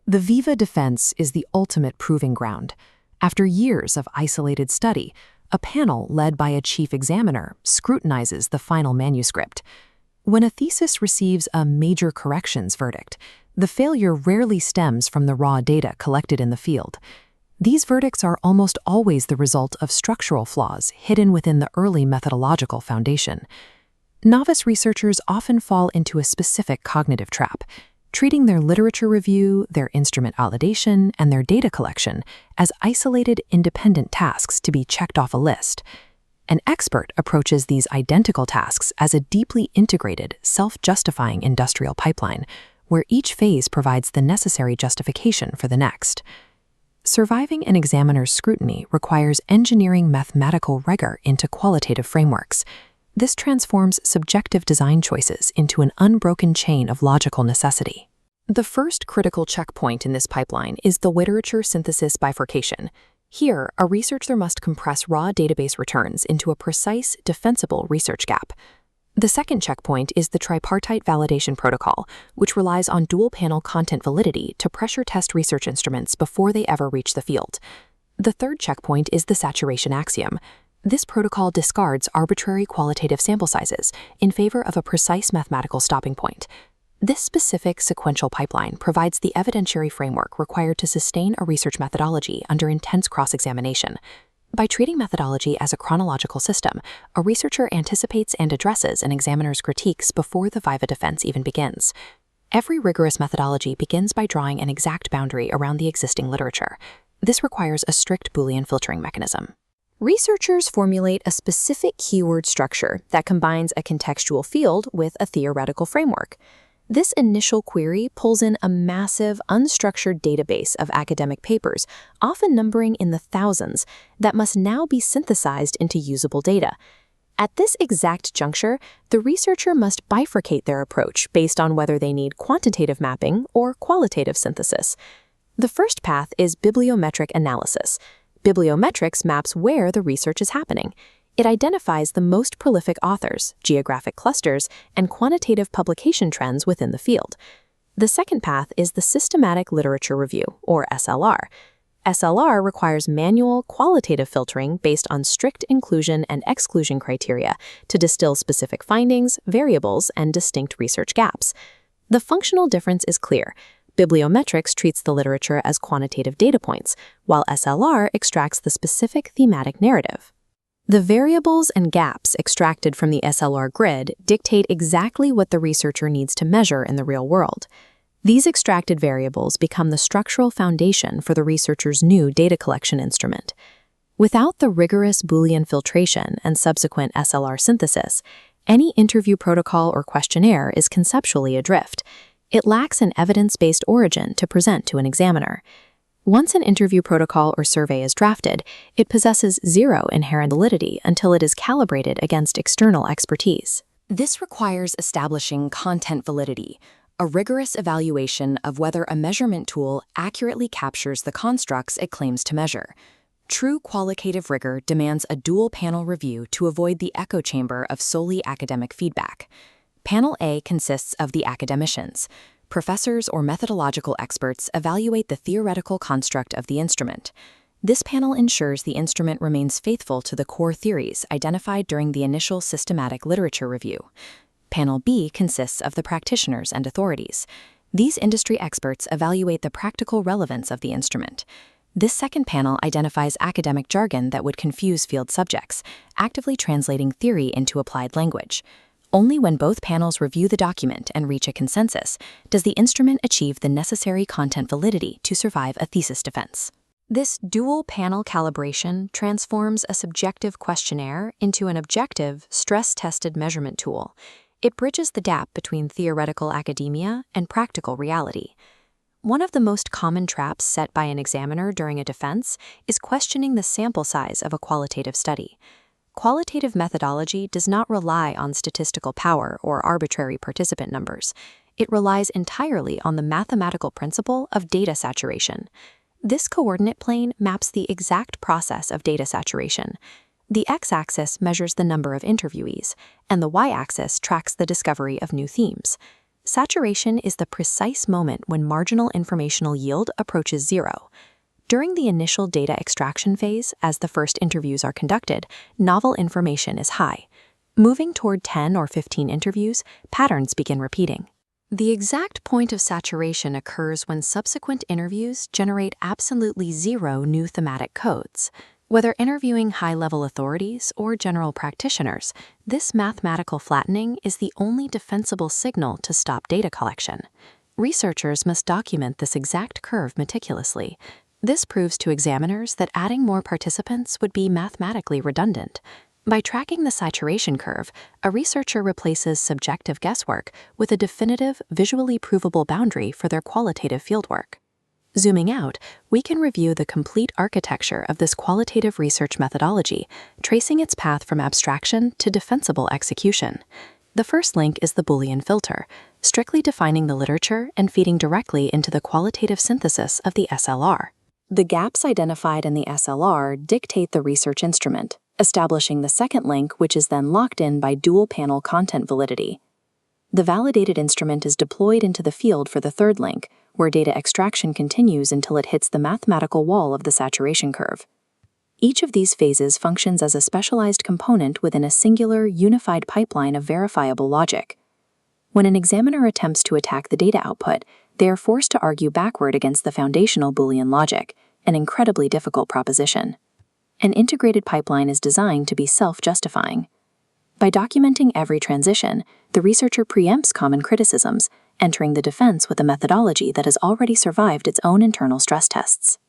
The Viva defense is the ultimate proving ground. After years of isolated study, a panel led by a chief examiner scrutinizes the final manuscript. When a thesis receives a major corrections verdict, the failure rarely stems from the raw data collected in the field. These verdicts are almost always the result of structural flaws hidden within the early methodological foundation. Novice researchers often fall into a specific cognitive trap, treating their literature review, their instrument validation, and their data collection as isolated, independent tasks to be checked off a list. An expert approaches these identical tasks as a deeply integrated, self-justifying industrial pipeline, where each phase provides the necessary justification for the next. Surviving an examiner's scrutiny requires engineering mathematical rigor into qualitative frameworks. This transforms subjective design choices into an unbroken chain of logical necessity. The first critical checkpoint in this pipeline is the literature synthesis bifurcation. Here, a researcher must compress raw database returns into a precise, defensible research gap. The second checkpoint is the tripartite validation protocol, which relies on dual-panel content validity to pressure test research instruments before they ever reach the field. The third checkpoint is the saturation axiom. This protocol discards arbitrary qualitative sample sizes in favor of a precise mathematical stopping point. This specific sequential pipeline provides the evidentiary framework required to sustain a research methodology under intense cross-examination. By treating methodology as a chronological system, a researcher anticipates and addresses an examiner's critiques before the Viva defense even begins. Every rigorous methodology begins by drawing an exact boundary around the existing literature. This requires a strict Boolean filtering mechanism. Researchers formulate a specific keyword structure that combines a contextual field with a theoretical framework. This initial query pulls in a massive, unstructured database of academic papers, often numbering in the thousands, that must now be synthesized into usable data. At this exact juncture, the researcher must bifurcate their approach based on whether they need quantitative mapping or qualitative synthesis. The first path is bibliometric analysis. Bibliometrics maps where the research is happening. It identifies the most prolific authors, geographic clusters, and quantitative publication trends within the field. The second path is the systematic literature review, or SLR. SLR requires manual, qualitative filtering based on strict inclusion and exclusion criteria to distill specific findings, variables, and distinct research gaps. The functional difference is clear. Bibliometrics treats the literature as quantitative data points, while SLR extracts the specific thematic narrative. The variables and gaps extracted from the SLR grid dictate exactly what the researcher needs to measure in the real world. These extracted variables become the structural foundation for the researcher's new data collection instrument. Without the rigorous Boolean filtration and subsequent SLR synthesis, any interview protocol or questionnaire is conceptually adrift. It lacks an evidence-based origin to present to an examiner. Once an interview protocol or survey is drafted, it possesses zero inherent validity until it is calibrated against external expertise. This requires establishing content validity, a rigorous evaluation of whether a measurement tool accurately captures the constructs it claims to measure. True qualitative rigor demands a dual-panel review to avoid the echo chamber of solely academic feedback. Panel A consists of the academicians. Professors or methodological experts evaluate the theoretical construct of the instrument. This panel ensures the instrument remains faithful to the core theories identified during the initial systematic literature review. Panel B consists of the practitioners and authorities. These industry experts evaluate the practical relevance of the instrument. This second panel identifies academic jargon that would confuse field subjects, actively translating theory into applied language. Only when both panels review the document and reach a consensus does the instrument achieve the necessary content validity to survive a thesis defense. This dual-panel calibration transforms a subjective questionnaire into an objective, stress-tested measurement tool. It bridges the gap between theoretical academia and practical reality. One of the most common traps set by an examiner during a defense is questioning the sample size of a qualitative study. Qualitative methodology does not rely on statistical power or arbitrary participant numbers. It relies entirely on the mathematical principle of data saturation. This coordinate plane maps the exact process of data saturation. The x-axis measures the number of interviewees, and the y-axis tracks the discovery of new themes. Saturation is the precise moment when marginal informational yield approaches zero. During the initial data extraction phase, as the first interviews are conducted, novel information is high. Moving toward 10 or 15 interviews, patterns begin repeating. The exact point of saturation occurs when subsequent interviews generate absolutely zero new thematic codes. Whether interviewing high-level authorities or general practitioners, this mathematical flattening is the only defensible signal to stop data collection. Researchers must document this exact curve meticulously. This proves to examiners that adding more participants would be mathematically redundant. By tracking the saturation curve, a researcher replaces subjective guesswork with a definitive, visually provable boundary for their qualitative fieldwork. Zooming out, we can review the complete architecture of this qualitative research methodology, tracing its path from abstraction to defensible execution. The first link is the Boolean filter, strictly defining the literature and feeding directly into the qualitative synthesis of the SLR. The gaps identified in the SLR dictate the research instrument, establishing the second link, which is then locked in by dual-panel content validity. The validated instrument is deployed into the field for the third link, where data extraction continues until it hits the mathematical wall of the saturation curve. Each of these phases functions as a specialized component within a singular, unified pipeline of verifiable logic. When an examiner attempts to attack the data output, they are forced to argue backward against the foundational Boolean logic, an incredibly difficult proposition. An integrated pipeline is designed to be self-justifying. By documenting every transition, the researcher preempts common criticisms, entering the defense with a methodology that has already survived its own internal stress tests.